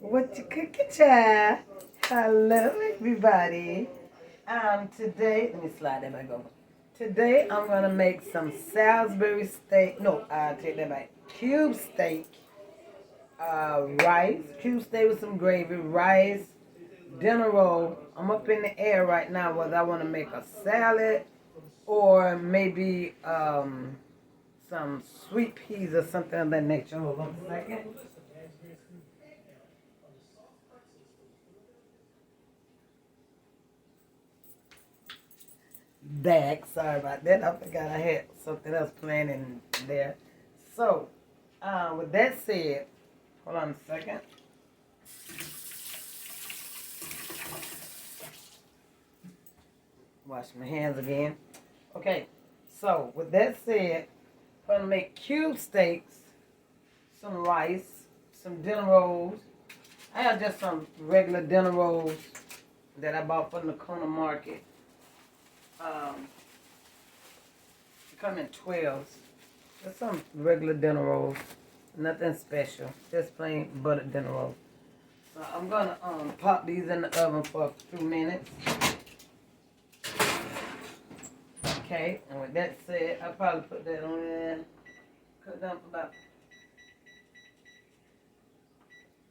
What you cooking, child? Hello, everybody. Today, let me slide that back over. Today, I'm gonna make some Salisbury steak. No, I'll take that back. Cube steak, rice, cube steak with some gravy, rice, dinner roll. I'm up in the air right now whether I want to make a salad or maybe some sweet peas or something of that nature. Hold on a second. Back. Sorry about that. I forgot I had something else planned in there. So, with that said, hold on a second. Wash my hands again. Okay, so with that said, I'm gonna make cube steaks, some rice, some dinner rolls. I have just some regular dinner rolls that I bought from the corner market. They come in 12s. Just some regular dinner rolls. Nothing special. Just plain buttered dinner rolls. So I'm gonna pop these in the oven for a few minutes. Okay, and with that said, I'll probably put that on there. Cook down for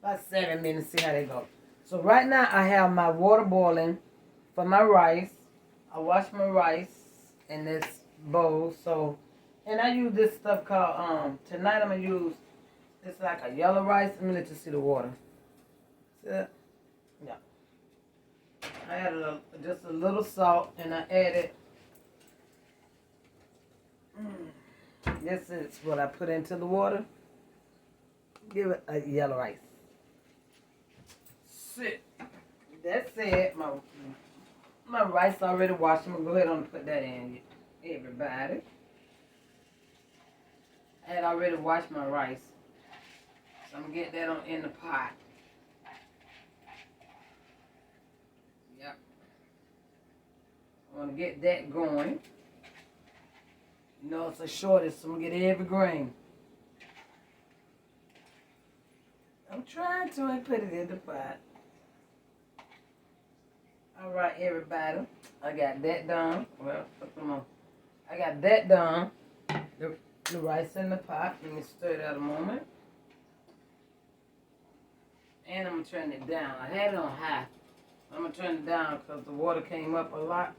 about 7 minutes, see how they go. So right now I have my water boiling for my rice. I wash my rice in this bowl. So, and I use this stuff called, tonight I'm gonna use, it's like a yellow rice. Let me let you see the water. See that? Yeah. I added just a little salt and I added, this is what I put into the water. Give it a yellow rice. Sit. That's it. My rice already washed. I'm gonna go ahead and put that in, everybody. I had already washed my rice, so I'm gonna get that in the pot. Yep. I want to get that going. You know it's a shortage, so I'm gonna get every grain. I'm trying to put it in the pot. All right, everybody. I got that done. Well, come on. I got that done. The rice in the pot. Let me stir it out a moment. And I'm going to turn it down. I had it on high. I'm going to turn it down because the water came up a lot.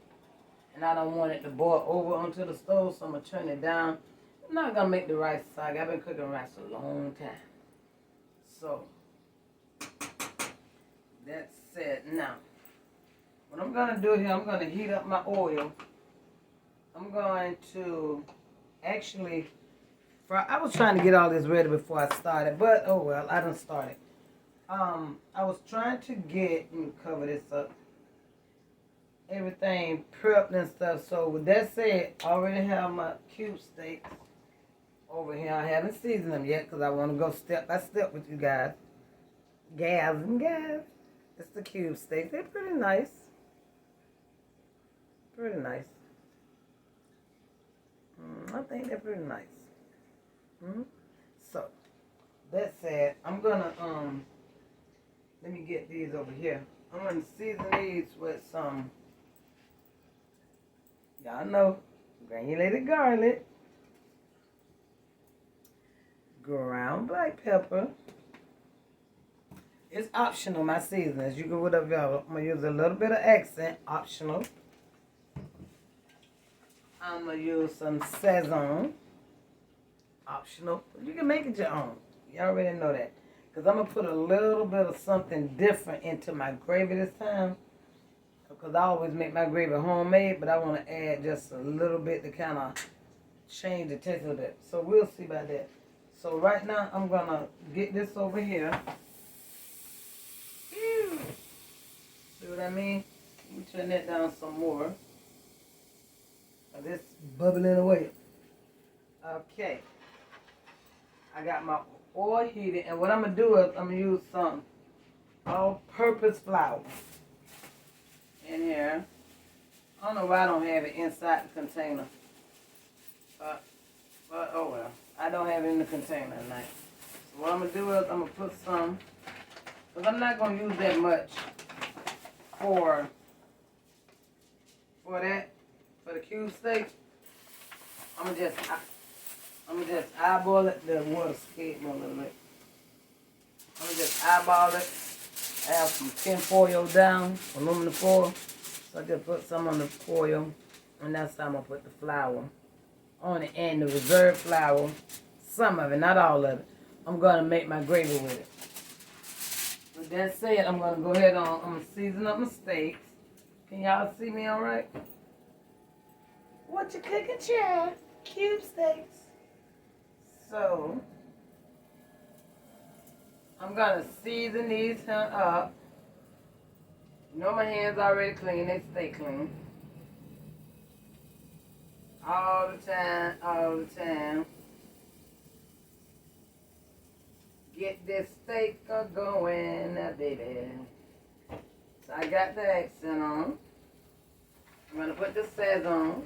And I don't want it to boil over onto the stove, so I'm going to turn it down. I'm not going to make the rice soggy. I've been cooking rice a long time. So, that's it. Now, what I'm going to do here, I'm going to heat up my oil. I'm going to actually, I was trying to get all this ready before I started, but oh well, I done started. I was trying to get, let me cover this up, everything prepped and stuff. So with that said, I already have my cube steaks over here. I haven't seasoned them yet because I want to go step by step with you guys. Gals and guys. It's the cube steaks. They're pretty nice. Pretty nice. I think they're pretty nice. So, that said, I'm gonna, let me get these over here. I'm gonna season these with some, y'all know, granulated garlic, ground black pepper. It's optional, my seasonings. You can whatever y'all. I'm gonna use a little bit of accent, optional. I'm going to use some Sazon. Optional. You can make it your own. You already know that. Because I'm going to put a little bit of something different into my gravy this time. Because I always make my gravy homemade, but I want to add just a little bit to kind of change the taste of it. So we'll see about that. So right now, I'm going to get this over here. See what I mean? Let me turn that down some more. This bubbling away. Okay. I got my oil heated, and what I'm going to do is I'm going to use some all-purpose flour in here. I don't know why I don't have it inside the container. But oh well. I don't have it in the container tonight. So what I'm going to do is I'm going to put some Because I'm not going to use that much for the cube steak. I'm gonna just eyeball it. The water scared me a little bit. I'm gonna just eyeball it. I have some tin foil down, aluminum foil. So I just put some on the foil, and that's how I'm gonna put the flour on it, and the reserved flour, some of it, not all of it. I'm gonna make my gravy with it. With that said, I'm gonna go ahead on. I'm gonna season up my steaks. Can y'all see me all right? What you cooking, child? Cube steaks. So, I'm going to season these up. You know my hands already clean. They stay clean. All the time, all the time. Get this steak going, baby. So I got the accent on. I'm going to put the Sazon.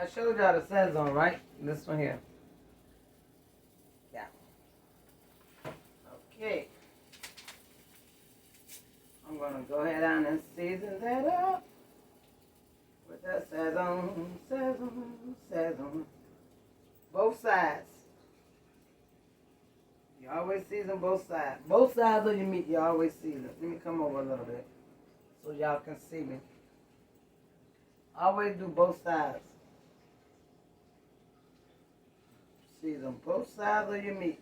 I showed y'all the Sazon, right? This one here. Yeah. Okay. I'm going to go ahead on and season that up with that Sazon, Sazon, Sazon. Both sides. You always season both sides. Both sides of your meat, you always season. Let me come over a little bit so y'all can see me. Always do both sides. Season both sides of your meat.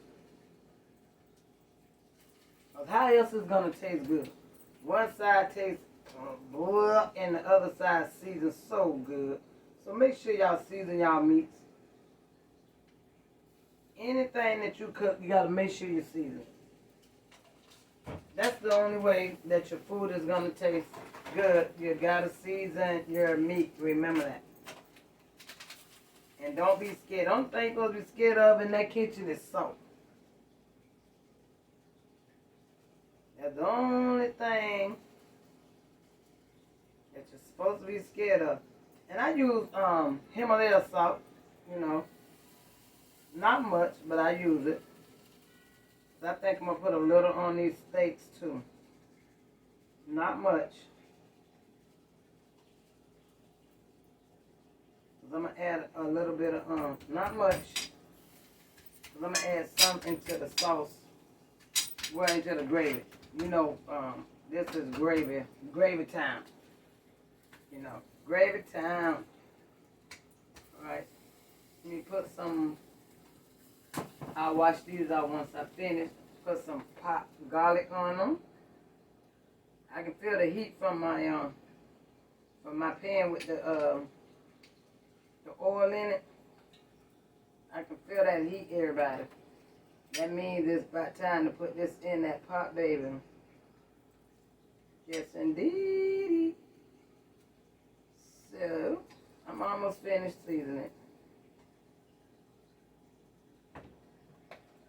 Because how else is going to taste good? One side tastes blah, and the other side seasons so good. So make sure y'all season y'all meats. Anything that you cook, you got to make sure you season. That's the only way that your food is going to taste good. You got to season your meat. Remember that. And don't be scared. Don't think you're going to be scared of in that kitchen is salt. That's the only thing that you're supposed to be scared of. And I use Himalaya salt, you know. Not much, but I use it. I think I'm going to put a little on these steaks too. Not much. I'm going to add a little bit of, not much. I'm going to add some into the sauce. Well, into the gravy. You know, this is gravy time. You know, gravy time. All right. Let me put some, I'll wash these out once I finish. Put some popped garlic on them. I can feel the heat from my pan with the oil in it. I can feel that heat, everybody. That means it's about time to put this in that pot, baby. Yes, indeed. So, I'm almost finished seasoning.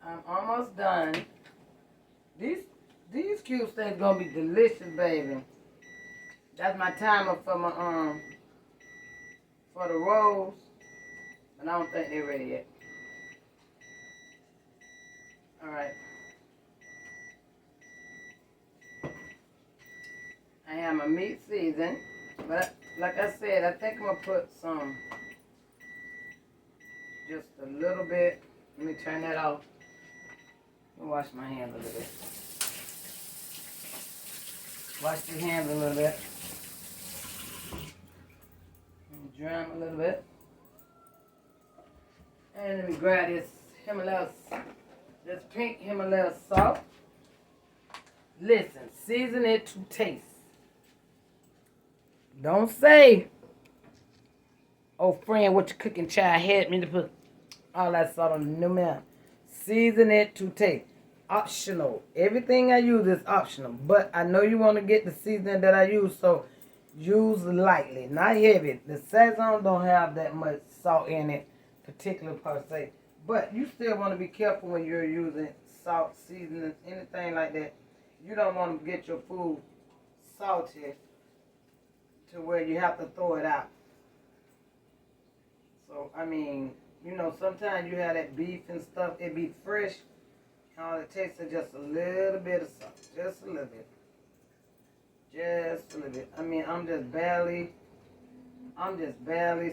I'm almost done. These cube steaks gonna be delicious, baby. That's my timer for my for the rolls, but I don't think they're ready yet. All right. I have my meat seasoned, but like I said, I think I'm gonna put some, just a little bit. Let me turn that off. Let me wash my hands a little bit. Wash your hands a little bit. Let me dry them a little bit. And let me grab this Himalaya, this pink Himalaya salt. Listen, season it to taste. Don't say, oh friend, what you cooking child had me to put all that salt on the new man. Season it to taste. Optional. Everything I use is optional. But I know you want to get the seasoning that I use, so use lightly, not heavy. The Sazon don't have that much salt in it, particular per se. But you still want to be careful when you're using salt, seasonings, anything like that. You don't want to get your food salty to where you have to throw it out. So, I mean, you know, sometimes you have that beef and stuff, it be fresh, All it takes is just a little bit of salt. Just a little bit. Just a little bit. I mean, I'm just barely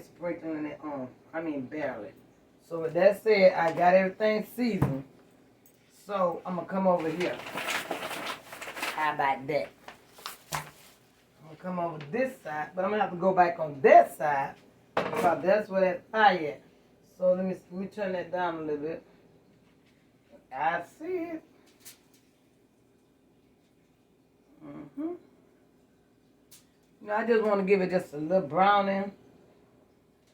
sprinkling it on. I mean, barely. So with that said, I got everything seasoned. So I'm gonna come over here. How about that? I'm gonna come over this side, but I'm gonna have to go back on that side because that's where that fire at. So let me turn that down a little bit. I see it. I just want to give it just a little browning.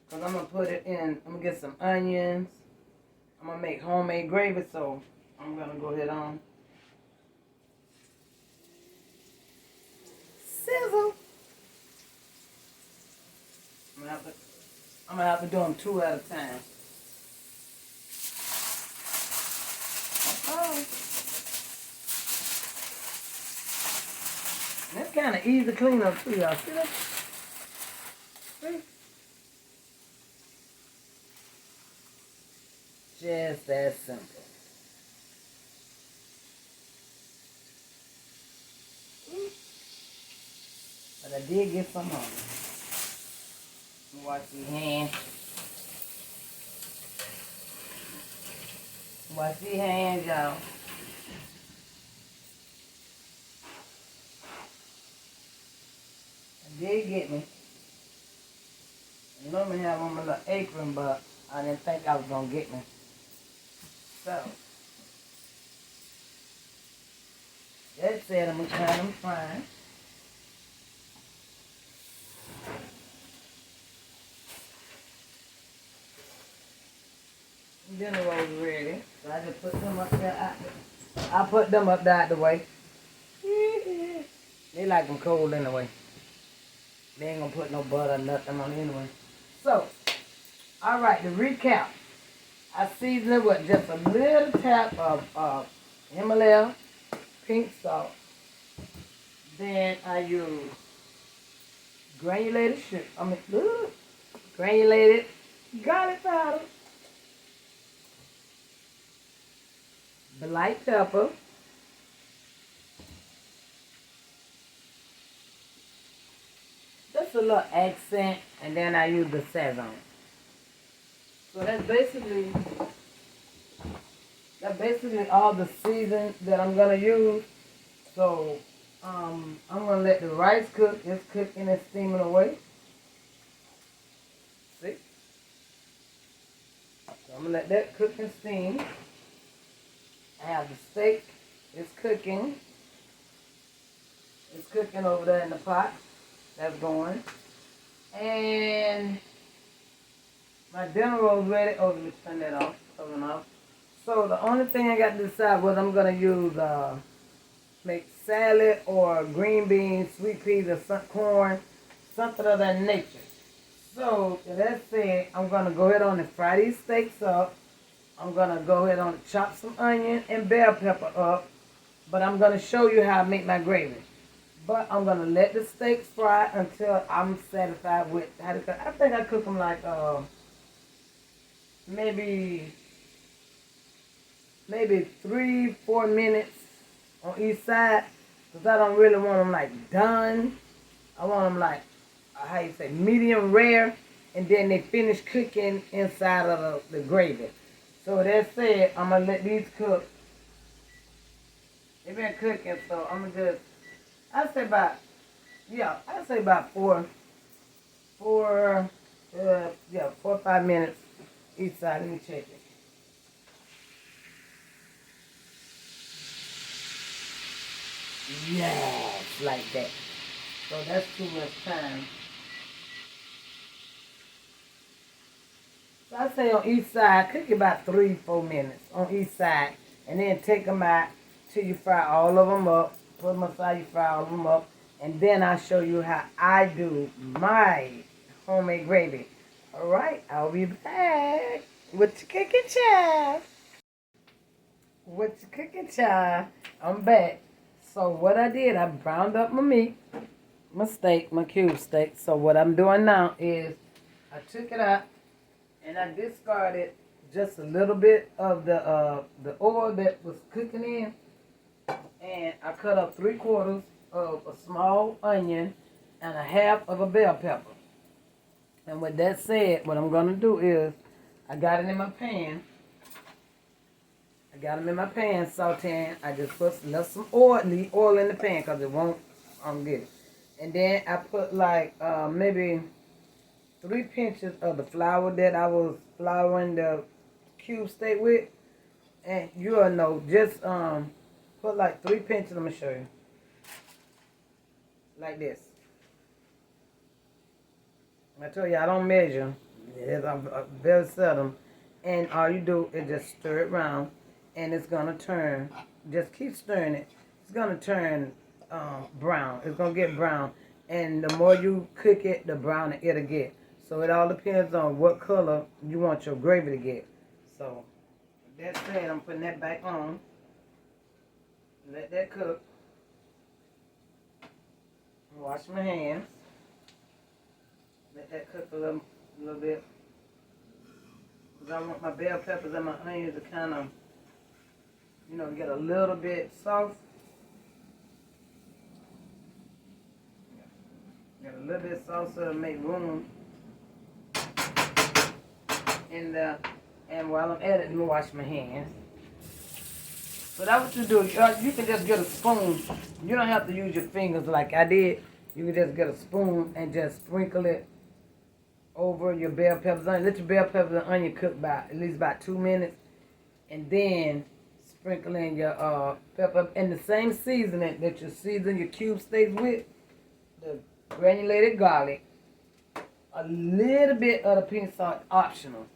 Because I'm going to put it in, I'm going to get some onions. I'm going to make homemade gravy, so I'm going to go ahead on. Sizzle. I'm going to have to do them 2 at a time. Oh. That's kind of easy to clean up too, y'all. See that? See? Just that simple. But I did get some on. Wash your hands. Wash your hands, y'all. Did get me. I normally have on my little apron, but I didn't think I was gonna get me. So that said, I'm gonna turn them frying. Dinner rolls ready. So I just put them up there. I put them up there out the way. They like them cold anyway. They ain't gonna put no butter or nothing on it anyway. So, alright, to recap. I seasoned it with just a little tap of Himalaya pink salt. Then I use granulated granulated garlic powder, black pepper, just a little accent, and then I use the Sazon. So that's basically all the season that I'm gonna use. So I'm gonna let the rice cook. It's cooking and steaming away. See? So I'm gonna let that cook and steam. I have the steak. It's cooking. It's cooking over there in the pot. That's going. And my dinner roll's ready. Oh, let me turn that off. Oven off. So the only thing I got to decide whether I'm gonna use make salad or green beans, sweet peas, or some corn, something of that nature. So with that said, I'm gonna go ahead on and fry these steaks up. I'm gonna go ahead on and chop some onion and bell pepper up. But I'm gonna show you how I make my gravy. But I'm gonna let the steaks fry until I'm satisfied with how to cook. I think I cook them like maybe 3-4 minutes on each side, because I don't really want them like done. I want them like how you say, medium rare, and then they finish cooking inside of the gravy. So that said, I'm gonna let these cook. They've been cooking, so I'm gonna just, I'd say about 4 or 5 minutes each side. Let me check it. Yes, like that. So that's too much time. So I say on each side, cook it about 3-4 minutes on each side, and then take them out till you fry all of them up. Put them aside, you fry all of them up, and then I'll show you how I do my homemade gravy. All right, I'll be back with your cooking child. With your cooking child, I'm back. So what I did, I browned up my meat, my steak, my cube steak. So what I'm doing now is I took it out and I discarded just a little bit of the oil that was cooking in, and I cut up 3/4 of a small onion and a half of a bell pepper. And with that said, what I'm gonna do is I got it in my pan. I got them in my pan sauteing. I just put some oil, leave oil in the pan because it won't get it. And then I put like maybe 3 pinches of the flour that I was flouring the cube steak with. And you'll know, just put like 3 pinches. Let me show you. Like this. I told you I don't measure. I'm very seldom. And all you do is just stir it around, and it's gonna turn. Just keep stirring it. It's gonna turn brown. It's gonna get brown, and the more you cook it, the browner it'll get. So it all depends on what color you want your gravy to get. So that said, I'm putting that back on. Let that cook. Wash my hands. Let that cook a little bit. Because I want my bell peppers and my onions to kind of, get a little bit soft. Get a little bit soft so to make room. And while I'm at it, let me wash my hands. So that's what you do. You can just get a spoon. You don't have to use your fingers like I did. You can just get a spoon and just sprinkle it over your bell peppers and onion. Let your bell peppers and onion cook by at least about 2 minutes. And then sprinkle in your pepper and the same seasoning that you season your cube steaks with. The granulated garlic. A little bit of the pink salt, optional.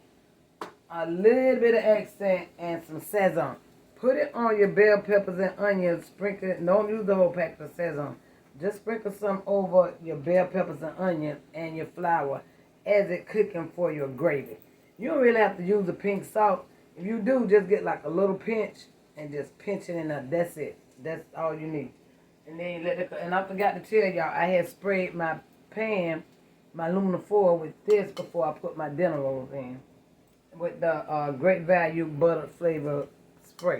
A little bit of accent and some Sazon. Put it on your bell peppers and onions. Sprinkle it. Don't use the whole pack of Sazon. Just sprinkle some over your bell peppers and onions and your flour as it cooking for your gravy. You don't really have to use the pink salt. If you do, just get like a little pinch and just pinch it in there. That's it. That's all you need. And then let it. And I forgot to tell y'all, I had sprayed my pan, my aluminum foil with this before I put my dinner rolls in. With the Great Value butter flavor spray.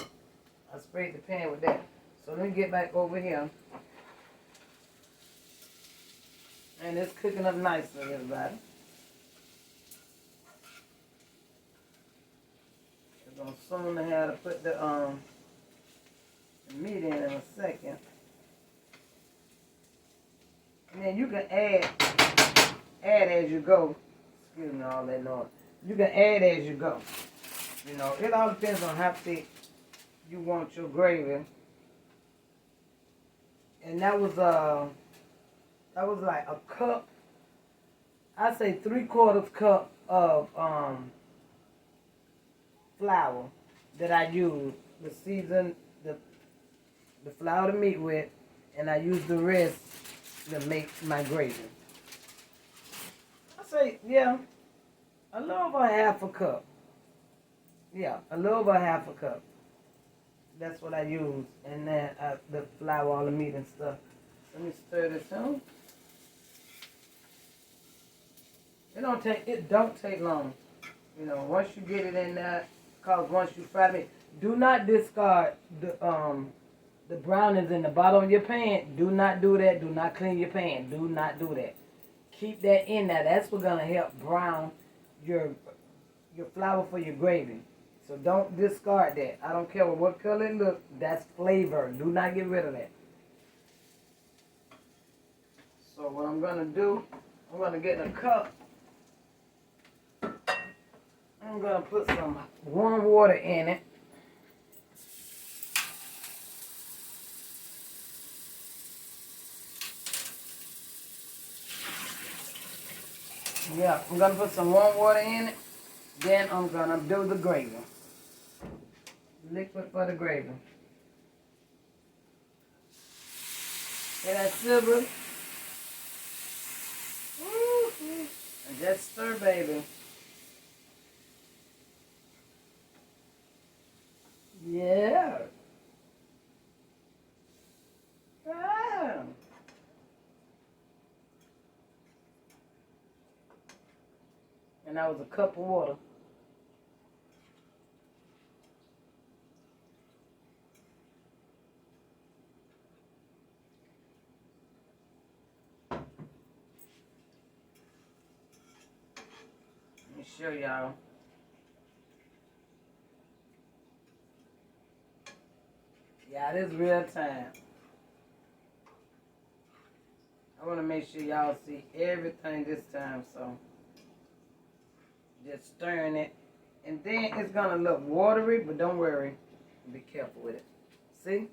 I sprayed the pan with that. So let me get back over here. And it's cooking up nicely, everybody. We're going to soon have to put the meat in a second. And then you can add as you go. Excuse me, all that noise. You can add as you go. It all depends on how thick you want your gravy. And that was like a cup. I'd say 3/4 cup of flour that I used to season the flour to meat with, and I used the rest to make my gravy. I say, yeah, a little over half a cup. Yeah, a little over half a cup. That's what I use. And then the flour, all the meat and stuff. Let me stir this in. It don't take long. Once you get it in there, cause once you fry it, do not discard the brownings in the bottom of your pan. Do not do that. Do not clean your pan. Do not do that. Keep that in there. That's what's gonna help brown your flour for your gravy. So don't discard that. I don't care what color it looks. That's flavor. Do not get rid of that. So what I'm gonna do, I'm gonna get a cup. I'm gonna put some warm water in it. Yeah, I'm gonna put some warm water in it. Then I'm gonna do the gravy. Liquid for the gravy. See that silver? And just stir, baby. Yeah. Ah. And that was a cup of water. show y'all. Yeah, this is real time. I want to make sure y'all see everything this time, so just stirring it. And then it's going to look watery, but don't worry. Be careful with it. See?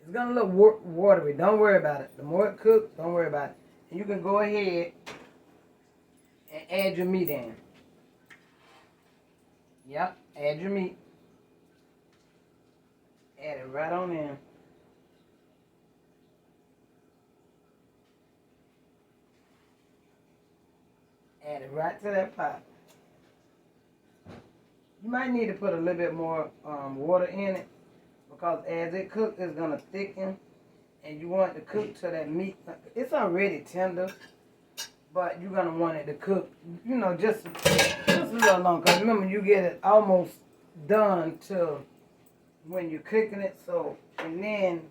It's going to look watery. Don't worry about it. The more it cooks, don't worry about it. And you can go ahead and add your meat in. Yep, add your meat. Add it right on in. Add it right to that pot. You might need to put a little bit more water in it because as it cooks, it's going to thicken. And you want it to cook to that meat. It's already tender, but you're going to want it to cook, you know, just a little long. Because remember, you get it almost done to when you're cooking it. So, and then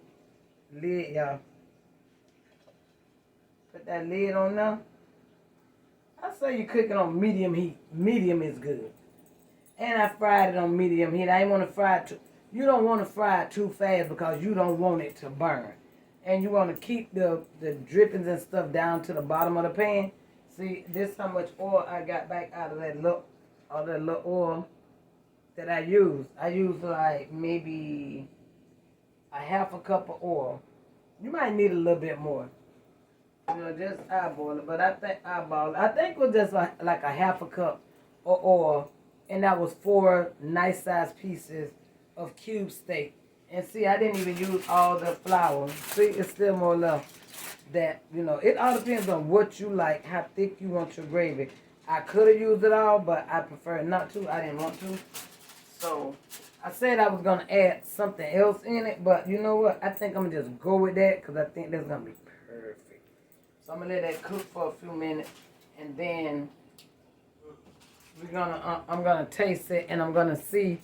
lid, y'all. Put that lid on now. I say you cook it on medium heat. Medium is good. And I fried it on medium heat. I didn't want to fry it too. You don't want to fry it too fast because you don't want it to burn. And you want to keep the drippings and stuff down to the bottom of the pan. See, this is how much oil I got back out of that little oil that I used. I used like maybe a half a cup of oil. You might need a little bit more. You know, just eyeball it. But I think it was just like a half a cup of oil. And that was 4 nice sized pieces of cube steak. And see, I didn't even use all the flour. See, it's still more left that, you know, it all depends on what you like, how thick you want your gravy. I could have used it all, but I prefer not to. I didn't want to. So, I said I was going to add something else in it, but you know what? I think I'm going to just go with that because I think that's going to be perfect. So, I'm going to let that cook for a few minutes, and then I'm going to taste it, and I'm going to see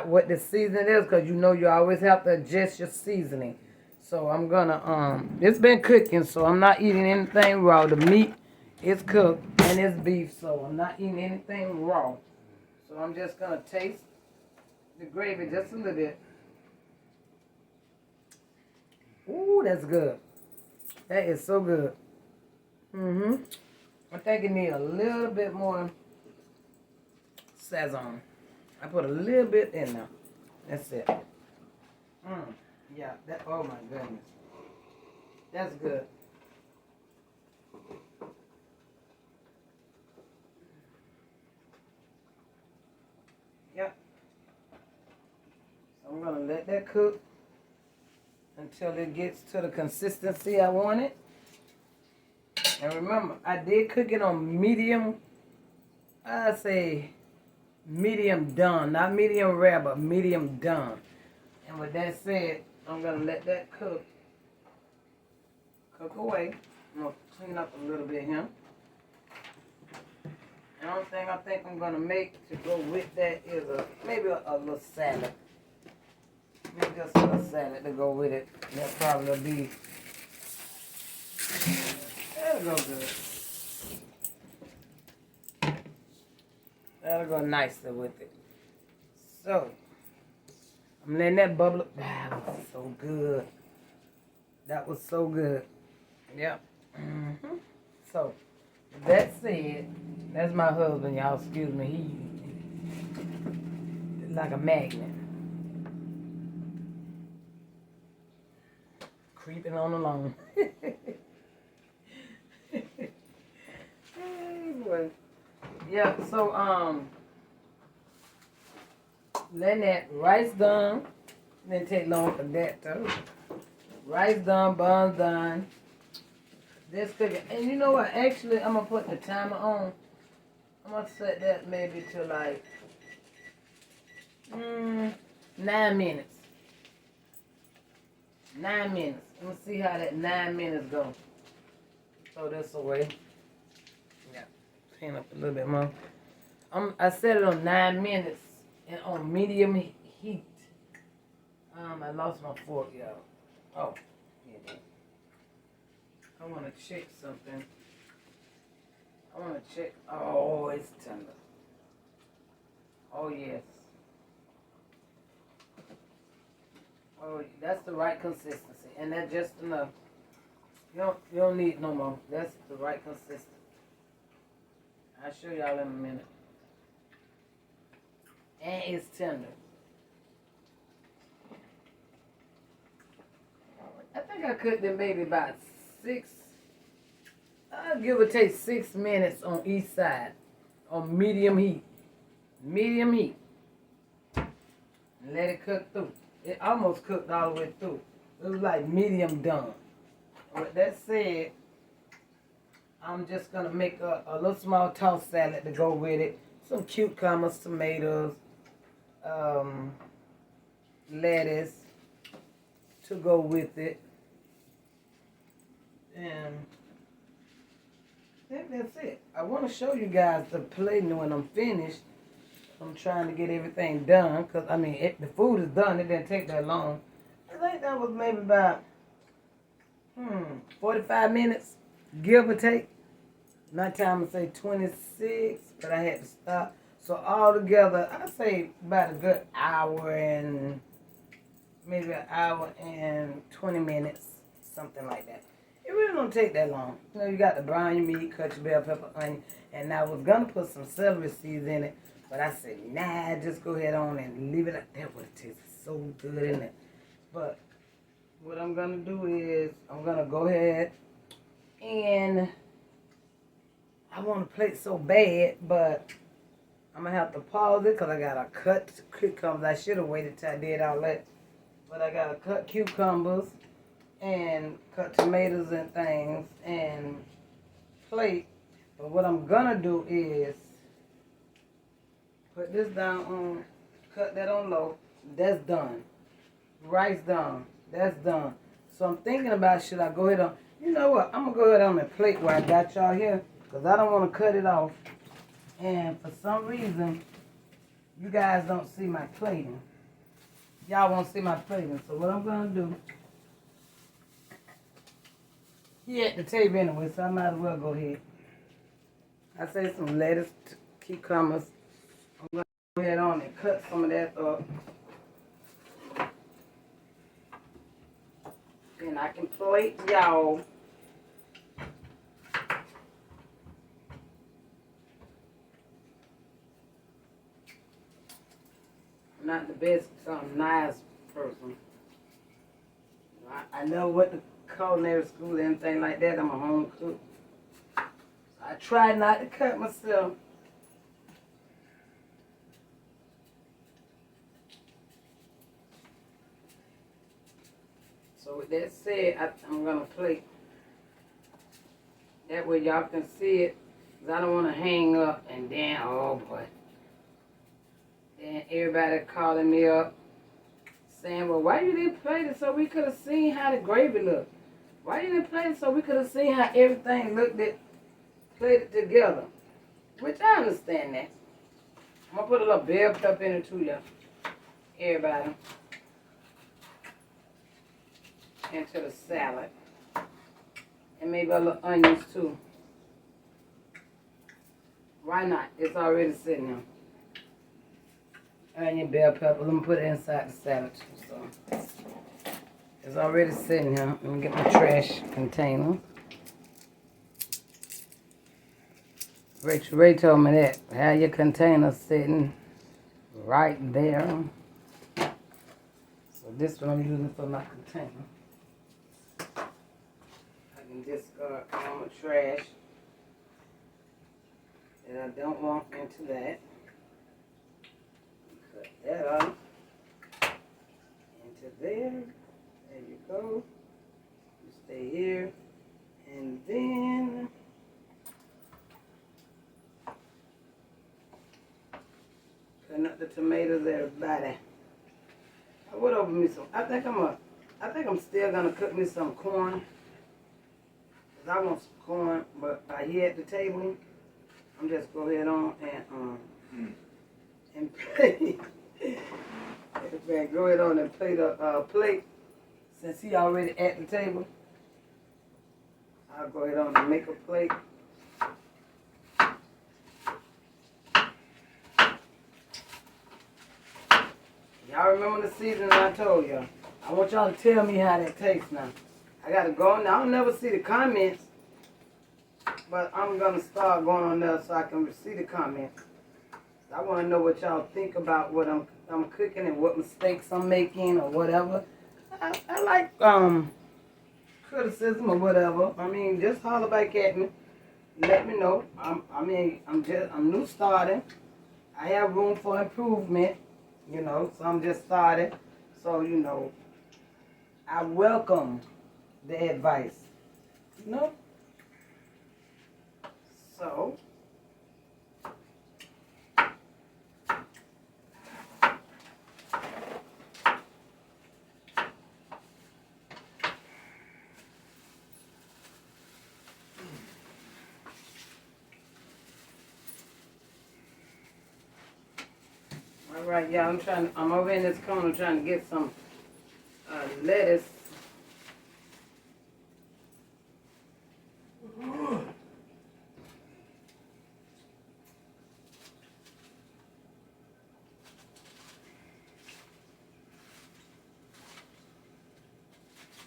what the seasoning is, because you know you always have to adjust your seasoning. So I'm gonna it's been cooking, so I'm not eating anything raw. The meat is cooked and it's beef, so I'm not eating anything raw. So I'm just gonna taste the gravy just a little bit. Ooh, that's good. That is so good. I think it needs a little bit more Sazon. I put a little bit in there. That's it. Yeah, that, oh my goodness. That's good. Yep. So I'm going to let that cook until it gets to the consistency I want it. And remember, I did cook it on medium, I say medium done. Not medium rare, but medium done. And with that said, I'm going to let that cook away. I'm going to clean up a little bit here. The only thing I think I'm going to make to go with that is maybe a little salad. Maybe just a little salad to go with it. That probably will be, that'll go good. That'll go nicely with it. So, I'm letting that bubble up. That was so good. That was so good. Yep. So, with that said, that's my husband, y'all. Excuse me. He's like a magnet. Creeping on along. Anyway. Yeah, so, letting that rice done. Didn't take long for that, too. Rice done, buns done. This cooking. And you know what? Actually, I'm going to put the timer on. I'm going to set that maybe to like 9 minutes. 9 minutes. Let me see how that 9 minutes go. Throw this away. Yeah. Clean up a little bit more. I set it on 9 minutes and on medium heat. I lost my fork, y'all. Oh, yeah. I want to check something. I want to check. Oh, it's tender. Oh, yes. Oh, that's the right consistency. And that's just enough. You don't need no more. That's the right consistency. I'll show y'all in a minute. And it's tender. I think I cooked it maybe about I'll give or take 6 minutes on each side on medium heat. Medium heat. And let it cook through. It almost cooked all the way through. It was like medium done. With that said, I'm just going to make a little small tossed salad to go with it. Some cucumbers, tomatoes, lettuce to go with it. And I think that's it. I want to show you guys the plate when I'm finished. I'm trying to get everything done because, I mean, the food is done. It didn't take that long. I think that was maybe about 45 minutes, give or take. My time would say 26, but I had to stop. So altogether, I'd say about a good hour and maybe an hour and 20 minutes, something like that. It really don't take that long. You know, you got to brown your meat, cut your bell pepper, onion, and I was gonna put some celery seeds in it, but I said, nah, just go ahead on and leave it like that. Would it tastes so good in it. But what I'm gonna do is I'm gonna go ahead and I want to plate so bad, but I'm gonna have to pause it because I gotta cut cucumbers. I should have waited till I did all that, but I gotta cut cucumbers and cut tomatoes and things and plate. But what I'm gonna do is put this down on, cut that on low. That's done. Rice done. That's done. So I'm thinking about, should I go ahead on, you know what, I'm gonna go ahead on the plate where I got y'all here because I don't want to cut it off. And for some reason, you guys don't see my plating. Y'all won't see my plating. So what I'm gonna do, he at the table anyway, so I might as well go ahead. I say some lettuce, cucumbers. I'm gonna go ahead on and cut some of that up. Then I can plate y'all. I'm not the best, nice person. I know what the culinary school and anything like that. I'm a home cook. I try not to cut myself. So with that said, I'm gonna plate. That way y'all can see it. Cause I don't want to hang up and then, oh boy. Then everybody calling me up saying, well, why you didn't plate it so we could have seen how the gravy looked? Why you didn't plate it so we could have seen how everything looked it plated together? Which I understand that. I'm gonna put a little bell pepper in it too, y'all. Everybody. Into the salad. And maybe a little onions too. Why not? It's already sitting there. Onion, bell pepper. Let me put it inside the salad too. So it's already sitting here. Let me get my trash container. Rachel Ray told me that. Have your container sitting right there. So this one I'm using for my container. I can discard all my trash that I don't want into that. Cut that off. Into there. There you go. You stay here. And then cutting up the tomatoes, everybody. I would open me some. I think I'm still gonna cook me some corn. Cause I want some corn, but here at the table, I'm just go ahead on and plate. Go ahead on and plate a plate. Since he already at the table, I'll go ahead on and make a plate. Y'all remember the season I told y'all? I want y'all to tell me how that tastes now. I gotta go on. I don't never see the comments, but I'm gonna start going on there so I can see the comments. I want to know what y'all think about what I'm cooking and what mistakes I'm making or whatever. I like criticism or whatever. I mean, just holler back at me. Let me know. I'm new starting. I have room for improvement, so I'm just starting. So, I welcome the advice, you know? So, all right, y'all, I'm over in this corner trying to get some lettuce.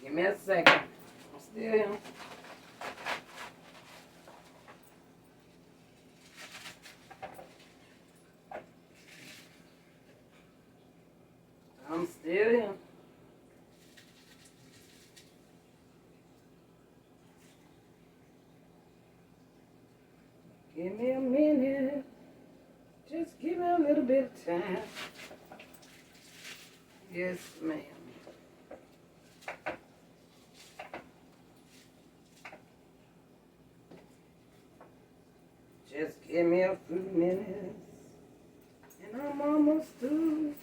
Give me a second. I'm still here. I'm still here. Give me a minute. Just give me a little bit of time. Yes, ma'am. Just give me a few minutes. And I'm almost through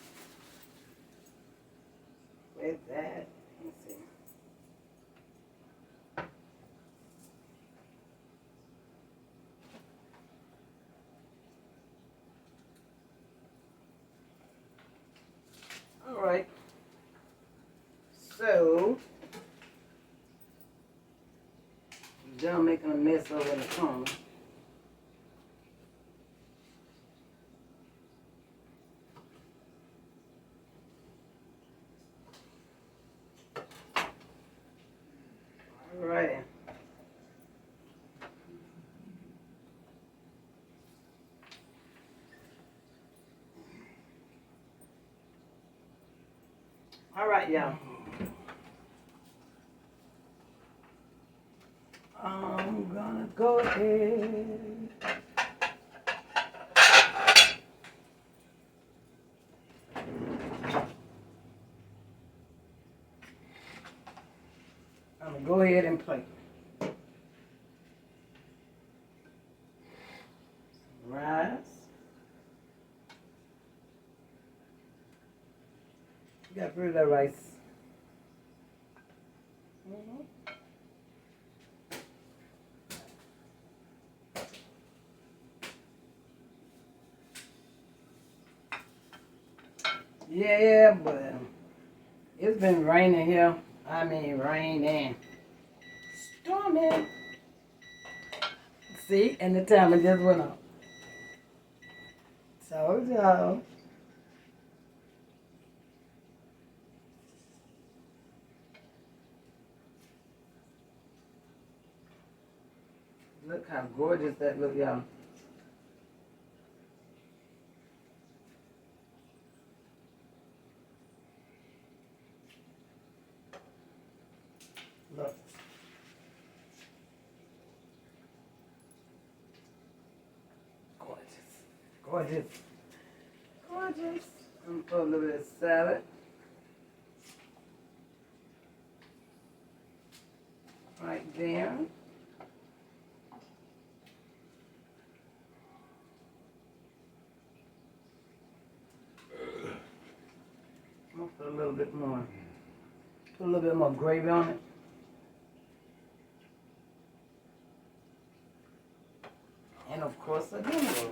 with that. Let's see. All right. So, I'm done making a mess over in the corner. All right. All right, y'all. I'm gonna go ahead. I'm gonna go ahead and play. Rice. You got rid of that rice. Yeah, but it's been raining here. I mean, raining. Storming. See, and the timer just went off. Told y'all. Look how gorgeous that look, y'all. Look. Gorgeous. Gorgeous. Gorgeous. I'm gonna put a little bit of salad. Right there. I'm gonna put a little bit more. Put a little bit more gravy on it. And of course a dinner roll.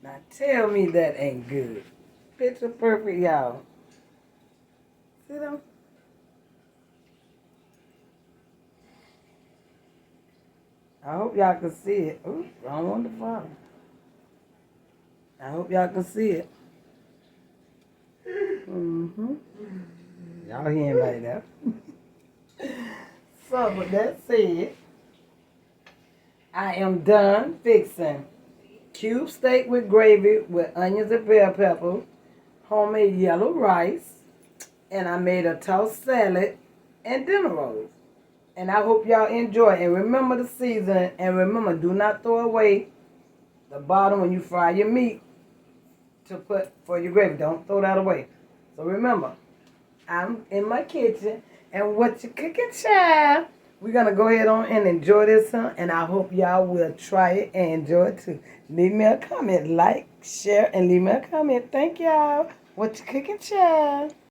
Now tell me that ain't good. Picture perfect, y'all. See them? I hope y'all can see it. Ooh, wrong one to follow. I hope y'all can see it. Mm-hmm. Y'all hear anybody there? So, with that said, I am done fixing cube steak with gravy with onions and bell peppers, homemade yellow rice, and I made a tossed salad and dinner rolls. And I hope y'all enjoy. And remember the season. And remember, do not throw away the bottom when you fry your meat to put for your gravy. Don't throw that away. So remember, I'm in my kitchen. And what you cooking, child? We're going to go ahead on and enjoy this, huh? And I hope y'all will try it and enjoy it too. Leave me a comment. Like, share, and leave me a comment. Thank y'all. What you cooking, child?